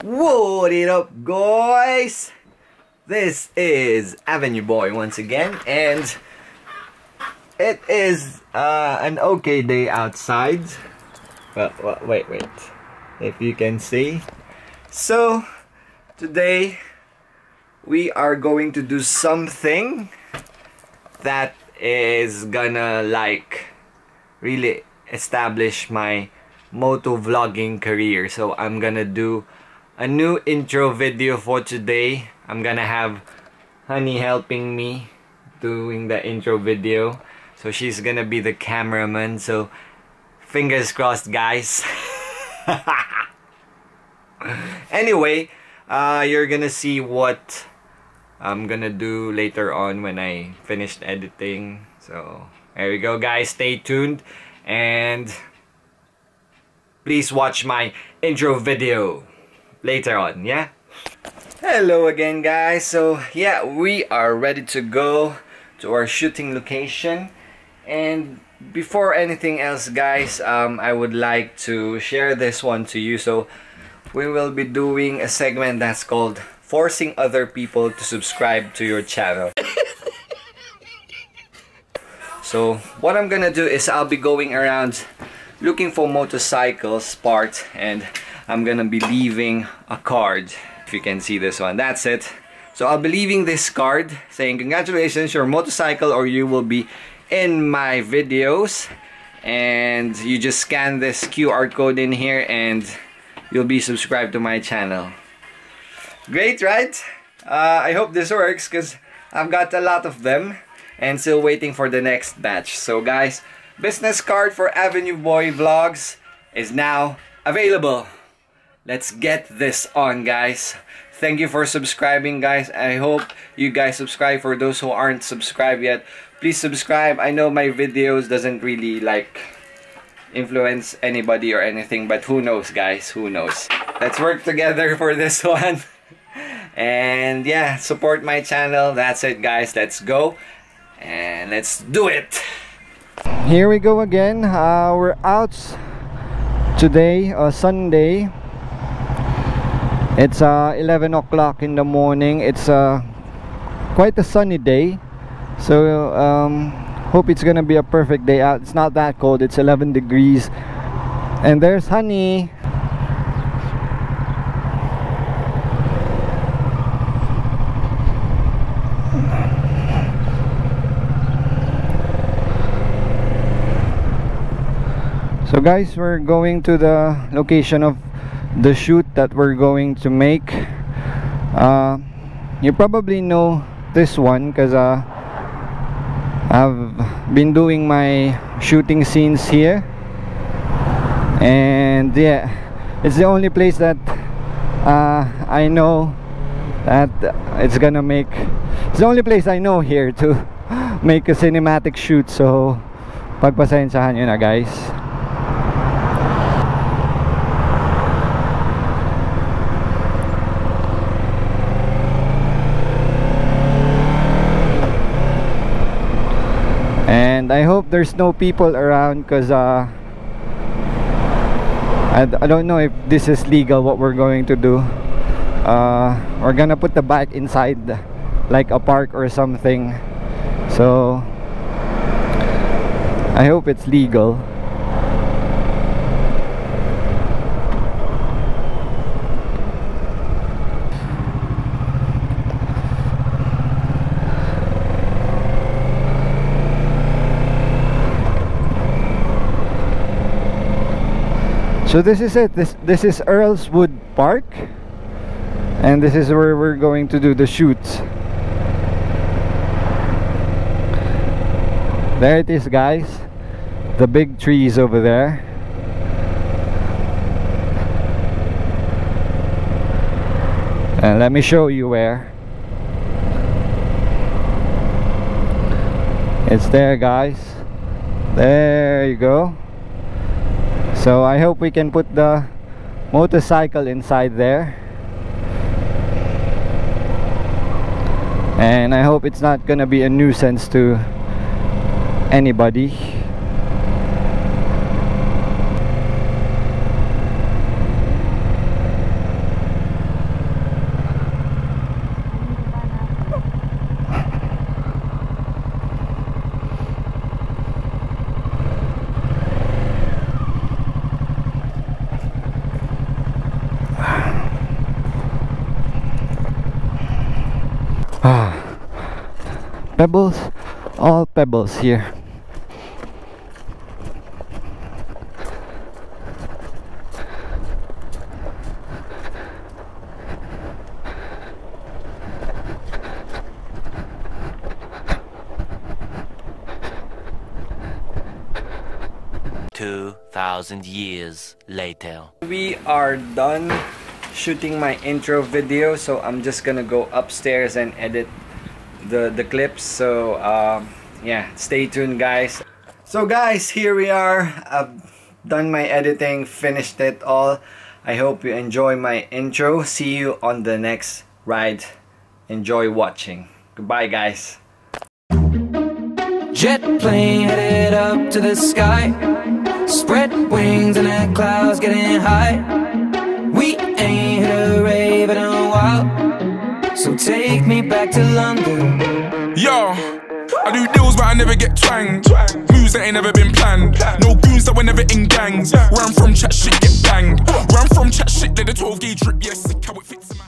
What it up, guys? This is Avenue Boy once again, and it is an okay day outside. Well, wait, if you can see. So today we are going to do something that is gonna like really establish my motovlogging career. So I'm gonna do a new intro video for today. I'm gonna have Honey helping me doing the intro video, so she's gonna be the cameraman. So fingers crossed, guys. Anyway, you're gonna see what I'm gonna do later on when I finished editing. So there we go, guys. Stay tuned and please watch my intro video later on, yeah? Hello again, guys. So yeah, we are ready to go to our shooting location. And before anything else, guys, I would like to share this one to you. So we will be doing a segment that's called forcing other people to subscribe to your channel. So what I'm gonna do is I'll be going around looking for motorcycles parts, and I'm gonna be leaving a card. If you can see this one, that's it. So I'll be leaving this card saying congratulations, your motorcycle, or you will be in my videos. And you just scan this QR code in here and you'll be subscribed to my channel. Great, right? I hope this works because I've got a lot of them and still waiting for the next batch. So guys, business card for Avenue Boy Vlogs is now available. Let's get this on, guys. Thank you for subscribing, guys. I hope you guys subscribe. For those who aren't subscribed yet, please subscribe. I know my videos doesn't really like influence anybody or anything, but who knows, guys, who knows. Let's work together for this one. And yeah, support my channel. That's it, guys. Let's go and let's do it. Here we go again. We're out today, Sunday. It's 11 o'clock in the morning. It's quite a sunny day, so hope it's gonna be a perfect day out. It's not that cold. It's 11 degrees. And there's Honey. So guys, we're going to the location of the shoot that we're going to make. You probably know this one because I've been doing my shooting scenes here, and yeah, it's the only place that I know that it's gonna make. It's the only place I know here to make a cinematic shoot. So pagpasensyahan nyo na, guys. And I hope there's no people around because I don't know if this is legal what we're going to do. We're gonna put the bike inside like a park or something, so I hope it's legal. So this is it. This is Earlswood Park, and this is where we're going to do the shoots. There it is, guys. The big trees over there. And let me show you where. It's there, guys. There you go. So I hope we can put the motorcycle inside there, and I hope it's not gonna be a nuisance to anybody. Pebbles, all pebbles here. Years later. We are done shooting my intro video, so I'm just gonna go upstairs and edit the clips. So yeah, stay tuned, guys. So guys, here we are. I've done my editing, finished it all. I hope you enjoy my intro. See you on the next ride. Enjoy watching. Goodbye, guys. Jet plane headed up to the sky, spread wings and the clouds getting high. We ain't hit a rave in a while, so take me back to London. Yo, I do deals but I never get twanged. Moves that ain't never been planned. No goons that were never in gangs. Where I'm from, chat shit get banged. Where I'm from, chat shit let the 12 gauge drip. Yeah, sick how it fits in my